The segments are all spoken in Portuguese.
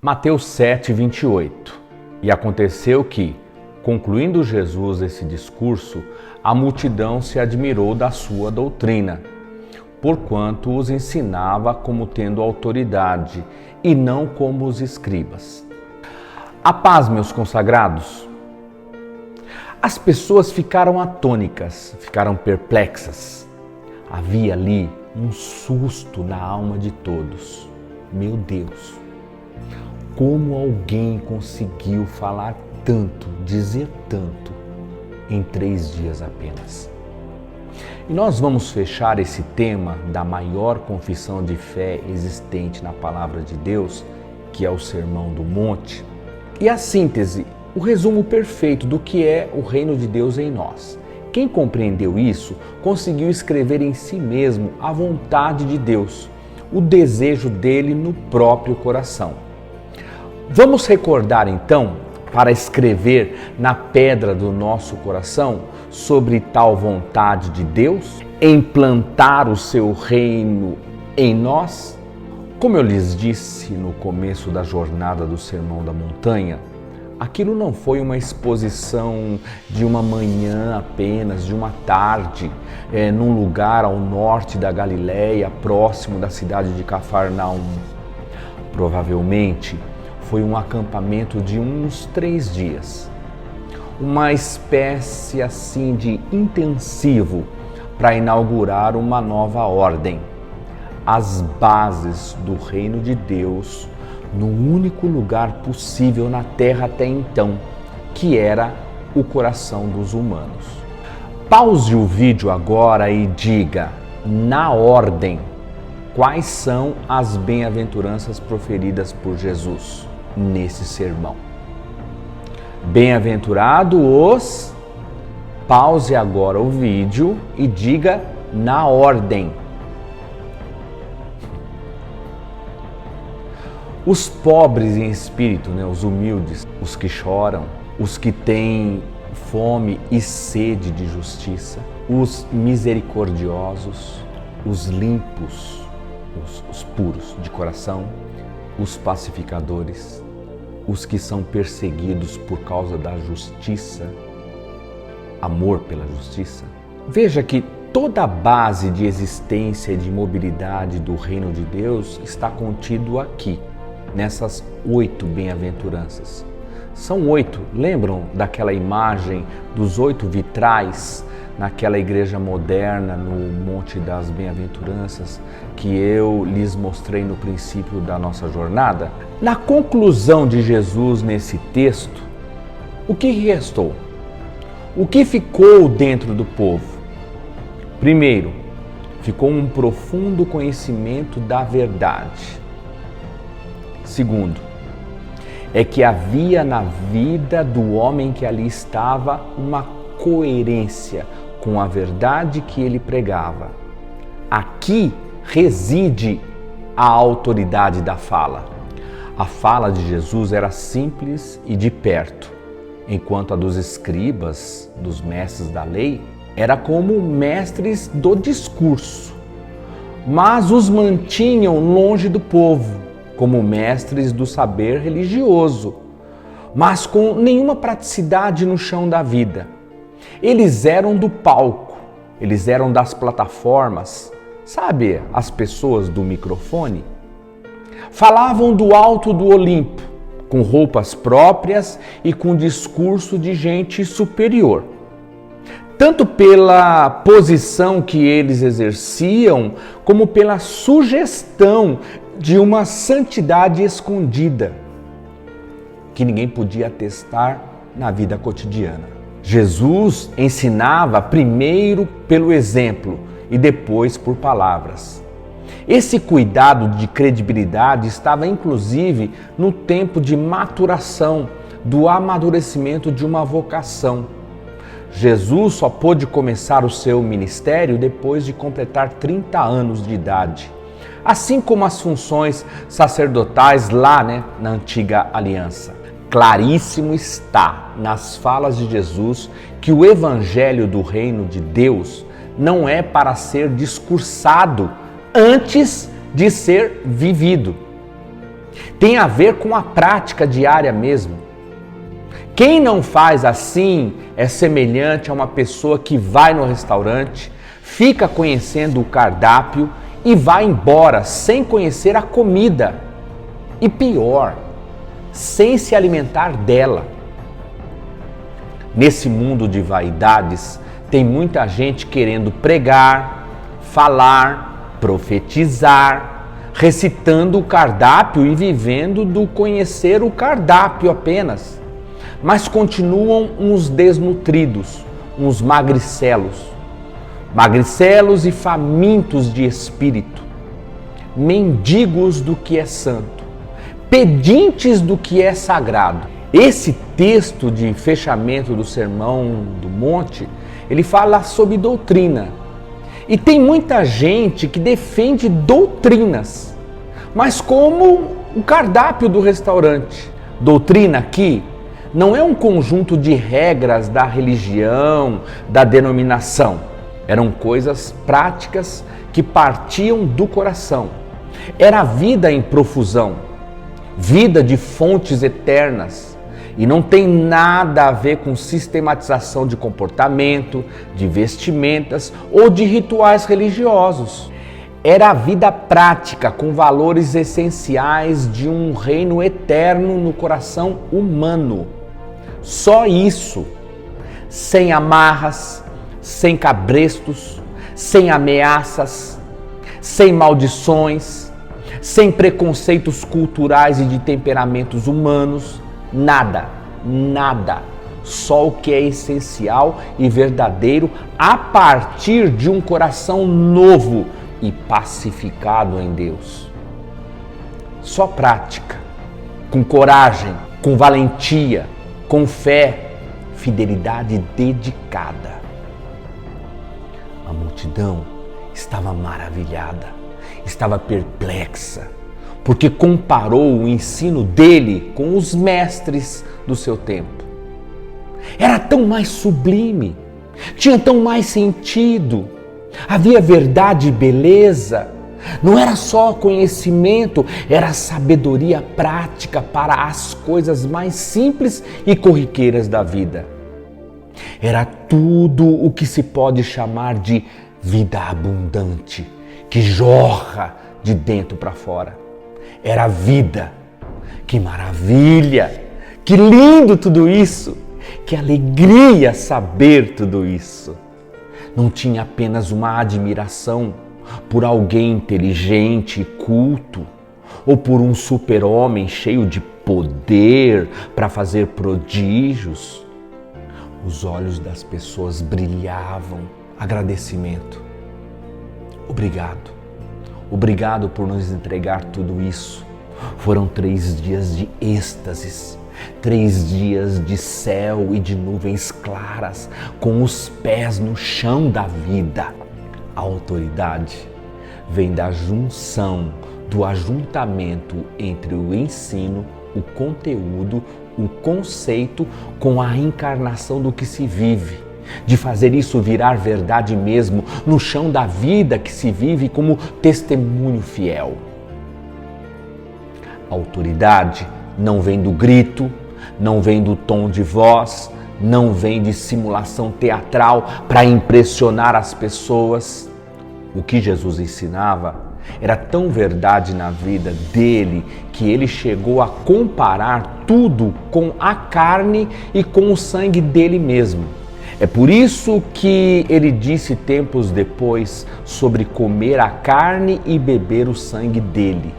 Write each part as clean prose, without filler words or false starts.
Mateus 7, 28. E aconteceu que, concluindo Jesus esse discurso, a multidão se admirou da sua doutrina, porquanto os ensinava como tendo autoridade e não como os escribas. A paz, meus consagrados. As pessoas ficaram atônicas, ficaram perplexas. Havia ali um susto na alma de todos. Meu Deus! Como alguém conseguiu falar tanto, dizer tanto, em 3 dias apenas? E nós vamos fechar esse tema da maior confissão de fé existente na Palavra de Deus, que é o Sermão do Monte, e a síntese, o resumo perfeito do que é o reino de Deus em nós. Quem compreendeu isso, conseguiu escrever em si mesmo a vontade de Deus, o desejo dele no próprio coração. Vamos recordar então, para escrever na pedra do nosso coração sobre tal vontade de Deus, implantar o seu reino em nós? Como eu lhes disse no começo da jornada do Sermão da Montanha, aquilo não foi uma exposição de uma manhã apenas, de uma tarde, num lugar ao norte da Galileia, próximo da cidade de Cafarnaum. Provavelmente foi um acampamento de uns 3 dias. Uma espécie assim de intensivo para inaugurar uma nova ordem. As bases do reino de Deus no único lugar possível na terra até então, que era o coração dos humanos. Pause o vídeo agora e diga, na ordem, quais são as bem-aventuranças proferidas por Jesus nesse sermão. Bem-aventurado os... Pause agora o vídeo e diga na ordem. Os pobres em espírito, os humildes, os que choram, os que têm fome e sede de justiça, os misericordiosos, os limpos, os puros de coração, os pacificadores, os que são perseguidos por causa da justiça, amor pela justiça. Veja que toda a base de existência e de mobilidade do reino de Deus está contido aqui, nessas 8 bem-aventuranças. São 8, lembram daquela imagem dos 8 vitrais naquela igreja moderna no Monte das Bem-aventuranças que eu lhes mostrei no princípio da nossa jornada? Na conclusão de Jesus nesse texto, o que restou? O que ficou dentro do povo? Primeiro, ficou um profundo conhecimento da verdade. Segundo, é que havia na vida do homem que ali estava uma coerência com a verdade que ele pregava. Aqui reside a autoridade da fala. A fala de Jesus era simples e de perto, enquanto a dos escribas, dos mestres da lei, era como mestres do discurso, mas os mantinham longe do povo, como mestres do saber religioso, mas com nenhuma praticidade no chão da vida. Eles eram do palco, eles eram das plataformas, sabe, as pessoas do microfone? Falavam do alto do Olimpo, com roupas próprias e com discurso de gente superior. Tanto pela posição que eles exerciam, como pela sugestão de uma santidade escondida, que ninguém podia atestar na vida cotidiana. Jesus ensinava primeiro pelo exemplo e depois por palavras. Esse cuidado de credibilidade estava inclusive no tempo de maturação, do amadurecimento de uma vocação. Jesus só pôde começar o seu ministério depois de completar 30 anos de idade. Assim como as funções sacerdotais lá, na antiga aliança. Claríssimo está nas falas de Jesus que o evangelho do reino de Deus não é para ser discursado antes de ser vivido. Tem a ver com a prática diária mesmo. Quem não faz assim é semelhante a uma pessoa que vai no restaurante, fica conhecendo o cardápio e vai embora sem conhecer a comida. E pior, sem se alimentar dela. Nesse mundo de vaidades, tem muita gente querendo pregar, falar, profetizar, recitando o cardápio e vivendo do conhecer o cardápio apenas. Mas continuam uns desnutridos, uns magricelos e famintos de espírito, mendigos do que é santo, pedintes do que é sagrado. Esse texto de fechamento do Sermão do Monte, ele fala sobre doutrina. E tem muita gente que defende doutrinas, mas como o cardápio do restaurante. Doutrina aqui não é um conjunto de regras da religião, da denominação. Eram coisas práticas que partiam do coração. Era vida em profusão, vida de fontes eternas. E não tem nada a ver com sistematização de comportamento, de vestimentas ou de rituais religiosos. Era a vida prática com valores essenciais de um reino eterno no coração humano. Só isso, sem amarras, sem cabrestos, sem ameaças, sem maldições, sem preconceitos culturais e de temperamentos humanos. Nada, só o que é essencial e verdadeiro a partir de um coração novo e pacificado em Deus. Só prática, com coragem, com valentia, com fé, fidelidade dedicada. A multidão estava maravilhada, estava perplexa, porque comparou o ensino dele com os mestres do seu tempo. Era tão mais sublime, tinha tão mais sentido, havia verdade e beleza. Não era só conhecimento, era sabedoria prática para as coisas mais simples e corriqueiras da vida. Era tudo o que se pode chamar de vida abundante, que jorra de dentro para fora. Era vida. Que maravilha! Que lindo tudo isso! Que alegria saber tudo isso! Não tinha apenas uma admiração por alguém inteligente e culto, ou por um super-homem cheio de poder para fazer prodígios. Os olhos das pessoas brilhavam. Agradecimento. Obrigado. Obrigado por nos entregar tudo isso. Foram 3 dias de êxtases, 3 dias de céu e de nuvens claras, com os pés no chão da vida. A autoridade vem da junção, do ajuntamento entre o ensino, o conteúdo, o conceito com a encarnação do que se vive. De fazer isso virar verdade mesmo, no chão da vida que se vive como testemunho fiel. A autoridade não vem do grito, não vem do tom de voz, não vem de simulação teatral para impressionar as pessoas. O que Jesus ensinava era tão verdade na vida dele que ele chegou a comparar tudo com a carne e com o sangue dele mesmo. É por isso que ele disse tempos depois sobre comer a carne e beber o sangue dele.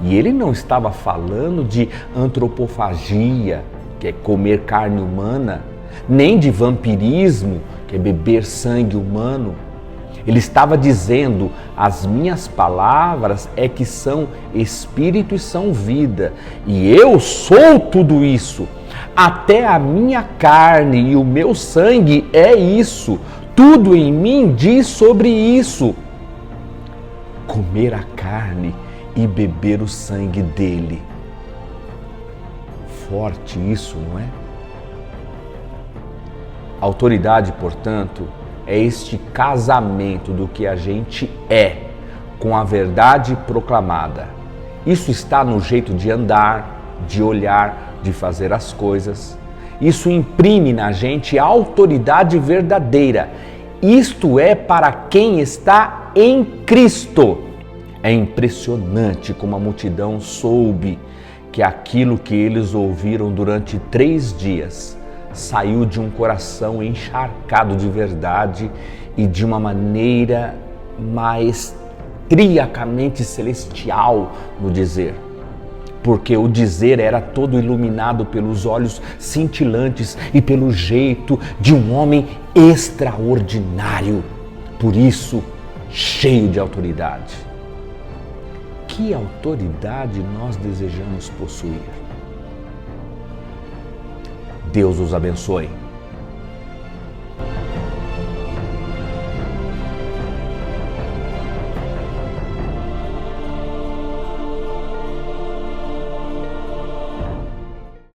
E ele não estava falando de antropofagia, que é comer carne humana, nem de vampirismo, que é beber sangue humano. Ele estava dizendo: as minhas palavras é que são espírito e são vida, e eu sou tudo isso. Até a minha carne e o meu sangue é isso. Tudo em mim diz sobre isso. Comer a carne e beber o sangue dele. Forte isso, não é? Autoridade, portanto, é este casamento do que a gente é com a verdade proclamada Isso está no jeito de andar, de olhar, de fazer as coisas. Isso imprime na gente a autoridade verdadeira. Isto é para quem está em Cristo. É impressionante como a multidão soube que aquilo que eles ouviram durante 3 dias saiu de um coração encharcado de verdade e de uma maneira maestriacamente celestial no dizer. Porque o dizer era todo iluminado pelos olhos cintilantes e pelo jeito de um homem extraordinário. Por isso, cheio de autoridade. Que autoridade nós desejamos possuir? Deus os abençoe.